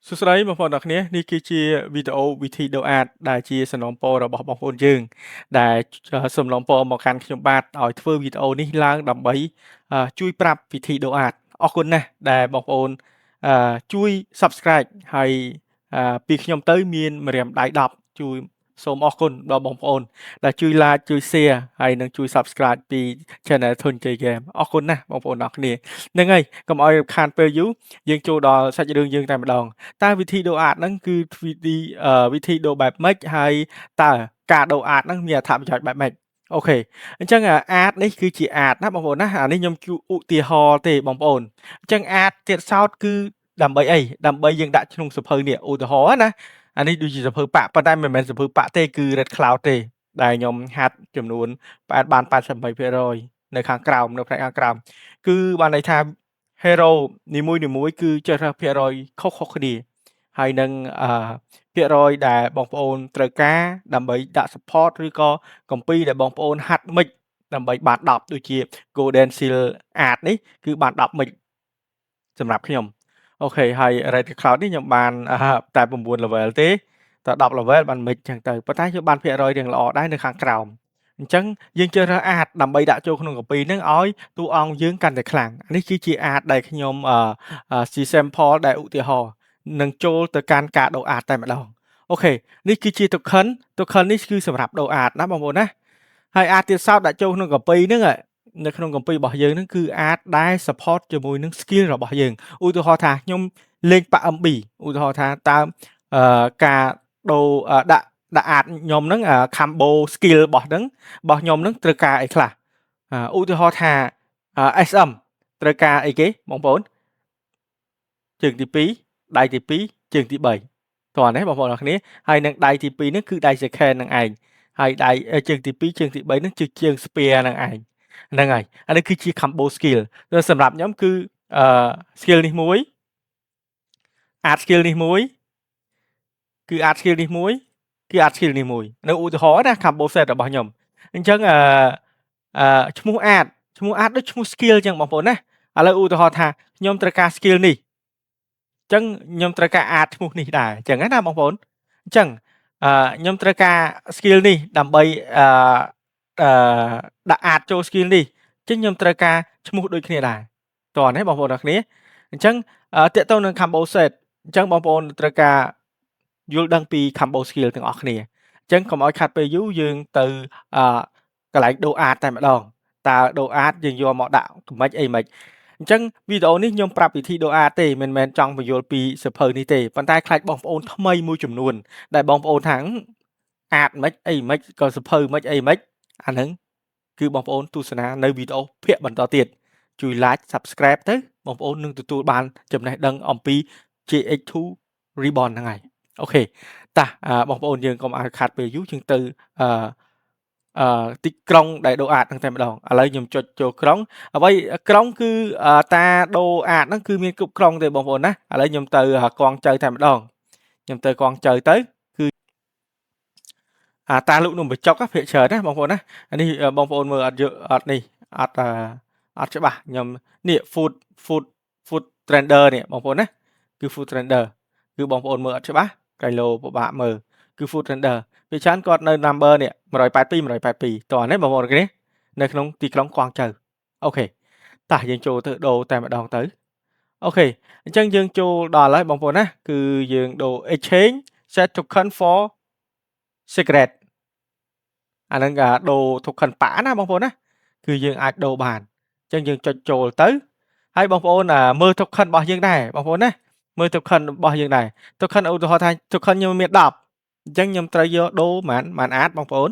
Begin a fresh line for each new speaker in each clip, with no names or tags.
សួស្តីបងប្អូនទាំងអស់គ្នានេះគឺជាវីដេអូវិធីដូអាតដែលជាសំណូមពររបស់បងប្អូនយើងដែលសំណូមពរមកកាន់ខ្ញុំបាទឲ្យធ្វើវីដេអូនេះឡើងដើម្បីជួយប្រាប់វិធីដូអាតអរគុណណាស់ដែលបងប្អូនជួយ Subscribe ហើយពីខ្ញុំទៅមានម្រាមដៃ10ជួយសូមអរគុណដល់បងប្អូនដែលជួយ Like ជួយ Share ហើយនិងជួយ Subscribe ពី Channel ធុនជ័យ Game អរគុណណាស់បងប្អូនទាំងអស់គ្នាហ្នឹងហើយកុំឲ្យរំខានពេលយូរយើងចូលដល់សាច់រឿងយើងតែម្ដង តើវិធីដូអាតហ្នឹងគឺវិធីដូបែបម៉េចហើយតើការដូអាតហ្នឹងមានអត្ថប្រយោជន៍បែបម៉េចអូខេអញ្ចឹងអាតនេះគឺជាអាតណាបងប្អូនណាអានេះខ្ញុំជួឧទាហរណ៍ទេបងប្អូនអញ្ចឹងអាតទៀតសោតគឺដើម្បីអីដើម្បីយើងដាក់ក្នុងសភៅនេះឧទាហរណ៍ណាអានេះដូចជាសភៅប៉ប៉ុន្តែមិនមែនសភៅប៉ទេគឺ Red Cloud ទេដែលខ្ញុំហាត់ចំនួនបាន88%នៅខាងក្រោមនៅផ្នែកខាងក្រោមគឺបានន័យថា hero នីមួយៗគឺចេះរើសភាគរយខុសៗគ្នាហើយនឹងភាគរយដែលបងប្អូនត្រូវការដើម្បីដាក់ support ឬក៏កំពីដែលបងប្អូនហាត់មិចដើម្បីបាន10ដូចជា Golden Seal Art នេះគឺបាន10មិចសម្រាប់ខ្ញុំអូខេហើយ Red Cloud នេះខ្ញុំបានតែ9 level ទេតែ10 level បានមិចចឹងទៅប៉ុន្តែខ្ញុំបានភាគរយរៀងល្អដែរនៅខាងក្រោមអញ្ចឹងយើងជ្រើសរើសអាតដើម្បីដាក់ចូលក្នុងកាពីហ្នឹងឲ្យតួអង្គយើងកាន់តែខ្លាំងនេះគឺជាអាតដែលខ្ញុំជា sample ដែលឧទាហរណ៍នឹងចូលទៅកាន់ការដូរអាតតែម្ដងអូខេនេះគឺជា token នេះគឺសម្រាប់ដូរអាតណាបងប្អូនណាហើយអាតទៀតសោតដាក់ចូលក្នុងកាពីហ្នឹងនៅក្នុងកាពីរបស់យើងហ្នឹងគឺអាតដែល support ជាមួយនឹង skill របស់យើងឧទាហរណ៍ថាខ្ញុំលេងប៉ា MB ឧទាហរណ៍ថាតើការដូរដាក់អាតខ្ញុំហ្នឹងcombo skill របស់ខ្ញុំហ្នឹងត្រូវការអីខ្លះឧទាហរណ៍ថា SM ត្រូវការអីគេបងប្អូនជើងទី2ដៃទី2ជើងទី3តោះនេះបងប្អូនអរគ្នាហើយនឹងដៃទី2ហ្នឹងគឺដៃ second នឹងឯងហើយដៃជើងទី2ជើងទី3ហ្នឹងជាជើង spear នឹងឯងហ្នឹងហើយអានេះគឺជា combo skill សម្រាប់ខ្ញុំគឺskill នេះមួយ add skill នេះមួយគឺ add skill នេះមួយគឺ add skill នេះមួយនៅឧទាហរណ៍ណា combo set របស់ខ្ញុំអញ្ចឹងឈ្មោះ add ដូចឈ្មោះ skill អញ្ចឹងបងប្អូនណាឥឡូវឧទាហរណ៍ថាខ្ញុំត្រូវការ skill នេះអញ្ចឹងខ្ញុំត្រូវការ add ឈ្មោះនេះដែរអញ្ចឹងណាបងប្អូនអញ្ចឹងខ្ញុំត្រូវការ skill នេះដើម្បីដាក់ add ចូល skill នេះអញ្ចឹងខ្ញុំត្រូវការឈ្មោះដូចគ្នាដែរតោះណាបងប្អូនអរគ្នាអញ្ចឹងតកតទៅនឹង combo set អញ្ចឹងបងប្អូនត្រូវការយល់ដឹងពី combo skill ទាំងអស់គ្នាអញ្ចឹងកុំឲ្យខាត់ពេលយូរយើងទៅកន្លែងដូរអាតតែម្ដងតើដូរអាតយើងយកមកដាក់មិនអីមិនអញ្ចឹងវីដេអូនេះខ្ញុំប្រាប់វិធីដូរអាតទេមិនមែនចង់បញ្យល់ពីសភៅនេះទេប៉ុន្តែខ្លាចបងប្អូនថ្មីមួយចំនួនដែលបងប្អូនថាអាតមិនអីមិនក៏សភៅមិនអីមិនអាហ្នឹងគឺបងប្អូនទស្សនានៅវីដេអូភាគបន្តទៀតជួយ like subscribe ទៅបងប្អូននឹងទទួលបានចំណេះដឹងអំពី JX2 Ribbon ហ្នឹងហើយអូខេតោះបងប្អូនយើងកុំឲ្យខាត់ពេលយូរយើងទៅទីក្រុងដែលដូរអាតហ្នឹងតែម្ដងឥឡូវខ្ញុំចុចចូលក្រុងអ្វីក្រុងគឺតាដូរអាតហ្នឹងគឺមានគ្រប់ក្រុងទេបងប្អូនណាឥឡូវខ្ញុំទៅកងចៅតែម្ដងខ្ញុំទៅកងចៅទៅគឺតាលោកនំបញ្ចុកភាគច្រើនណាបងប្អូនណានេះបងប្អូនមើលអត់នេះអត់ច្បាស់ខ្ញុំនេះ food trender នេះបងប្អូនណាគឺ food trender គឺបងប្អូនមើលអត់ច្បាស់កៃឡូពិបាកមើលគឺ food trender វាច្រើនគាត់នៅ number នេះ182តោះនេះបងប្អូនគ្នានៅក្នុងទីក្រុងកងចៅអូខេតោះយើងចូលទៅដូរតែម្ដងទៅអូខេអញ្ចឹងយើងចូលដល់ហើយបងប្អូនណាគឺយើងដូរ exchange set token for secret អាហ្នឹងគេដូរ token ប៉ាណាបងប្អូនណាគឺយើងអាចដូរបានអញ្ចឹងយើងចុចចូលទៅហើយបងប្អូនមើល token របស់យើងដែរបងប្អូនណាមើល token របស់យើងដែរ token ឧទាហរណ៍ថា token ខ្ញុំមាន10អញ្ចឹងខ្ញុំត្រូវយកដូរប៉ុន្មានអាចបងប្អូន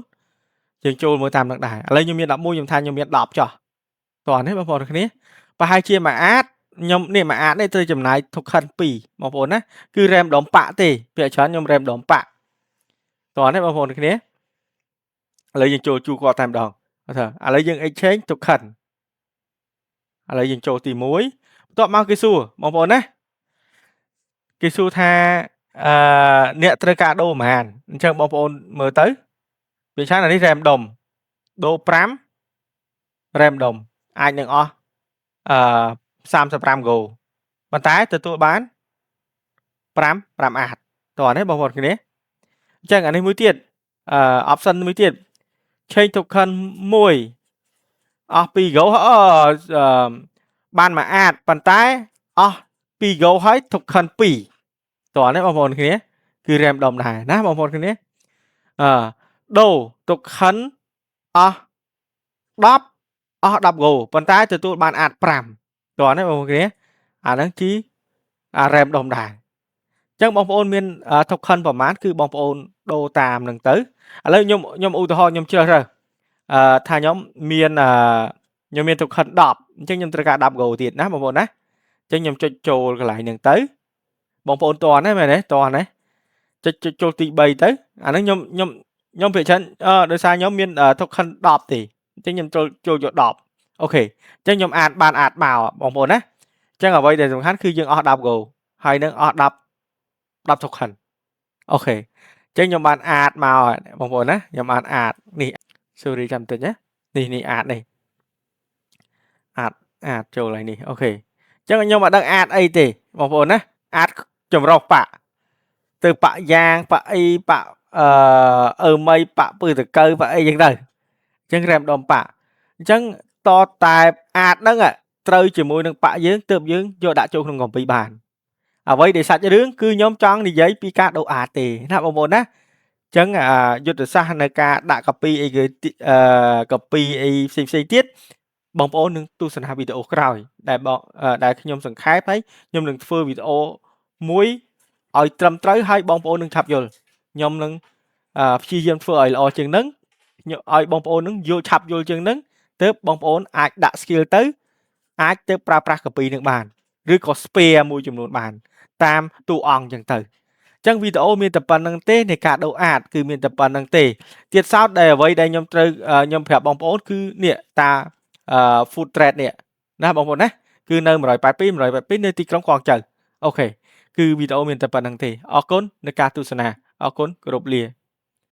យើងចូលមើលតាមនឹងដែរឥឡូវខ្ញុំមាន11ខ្ញុំថាខ្ញុំមាន10ចុះតោះនេះបងប្អូនគ្នាប្រហែលជាមួយអាចខ្ញុំនេះមួយអាចនេះត្រូវចំណាយ token 2បងប្អូនណាគឺ RAM ដុំប៉ាក់ទេពាក្យច្រើនខ្ញុំ RAM ដុំប៉ាក់តោះនេះបងប្អូនគ្នាឥឡូវយើងចូលជួគាត់តែម្ដងថាឥឡូវយើង exchange token ឥឡូវយើងចូលទី1បន្ទាប់មកគេសួរបងប្អូនណាគេសួរថាអ្នកត្រូវការដូរប៉ុន្មានអញ្ចឹងបងប្អូនមើលទៅវាច្រើនអានេះ RAM ដុំដូរ5 RAM ដុំអាចនឹងអស់35 Go ប៉ុន្តែទទួលបាន 5អាចតោះនេះបងប្អូនគ្នាអញ្ចឹងអានេះមួយទៀតoption មួយទៀត change token 1អស់2 go បានមួយអាចប៉ុន្តែអស់2 go ហើយ token 2តោះនេះបងប្អូនគ្នាគឺ random ដែរណាបងប្អូនគ្នាដូរ token អស់10អស់10 go ប៉ុន្តែទទួលបានអាច5តោះនេះបងប្អូនគ្នាអាហ្នឹងគឺrandom ដែរអញ្ចឹងបងប្អូនមាន token ប្រមាណគឺបងប្អូនដូរតាមនឹងទៅឥឡូវខ្ញុំឧទាហរណ៍ខ្ញុំជ្រើសរើសថាខ្ញុំមាន token 10អញ្ចឹងខ្ញុំត្រូវការ10 go ទៀតណាបងប្អូនណាអញ្ចឹងខ្ញុំចុចចូលកន្លែងហ្នឹងទៅបងប្អូនតន់ទេមែនទេតន់ទេចុចចូលទី3ទៅអាហ្នឹងខ្ញុំភាគច្រើនដោយសារខ្ញុំមាន token 10ទេអញ្ចឹងខ្ញុំចូលយក10អូខេអញ្ចឹងខ្ញុំអាចមកបងប្អូនណាអញ្ចឹងអ្វីដែលសំខាន់គឺយើងអស់10 go ហើយនឹងអស់10 token អូខេអញ្ចឹងខ្ញុំបានអាចមកបងប្អូនណាខ្ញុំអាចនេះ sorry ចាំតិចណានេះអាចនេះអាចចូលហើយនេះអូខេអញ្ចឹងខ្ញុំអត់ដឹងអាចអីទេបងប្អូនណាអាចចម្រុះប៉ទៅប៉យ៉ាងប៉អីប៉មីប៉ពើតកៅប៉អីចឹងទៅអញ្ចឹង random ប៉អញ្ចឹងតតែអាចហ្នឹងត្រូវជាមួយនឹងប៉យើងទើបយើងយកដាក់ចូលក្នុងកំពីបានអ្វីដែលសាច់រឿងគឺខ្ញុំចង់និយាយពីការដូរអាចទេណាបងប្អូនណាអញ្ចឹងយុទ្ធសាស្ត្រនៅការដាក់ copy អីគេcopy អីផ្សេងទៀតបងប្អូននឹងទស្សនាវីដេអូក្រោយដែលខ្ញុំសង្ខេបហើយខ្ញុំនឹងធ្វើវីដេអូមួយឲ្យត្រឹមត្រូវហើយបងប្អូននឹងឆាប់យល់ខ្ញុំនឹងព្យាយាមធ្វើឲ្យល្អជាងហ្នឹងឲ្យបងប្អូននឹងឆាប់យល់ជាងហ្នឹងទើបបងប្អូនអាចដាក់ skill ទៅអាចទៅប្រើប្រាស់ copy នឹងបានឬក៏ spare មួយចំនួនបានតាមតួអង្គចឹងទៅអញ្ចឹងវីដេអូមានតែប៉ុណ្្នឹងទេនៃការដូរអាចគឺមានតែប៉ុណ្្នឹងទេទៀតសោតដែលអ្វីដែលខ្ញុំប្រាប់បងប្អូនគឺនេះតា food trade នេះណាបងប្អូនណាគឺនៅ182នៅទីក្រុងកងចៅអូខេគឺវីដេអូមានតែប៉ុណ្្នឹងទេអរគុណនៃការទស្សនាអរគុណគោរពលា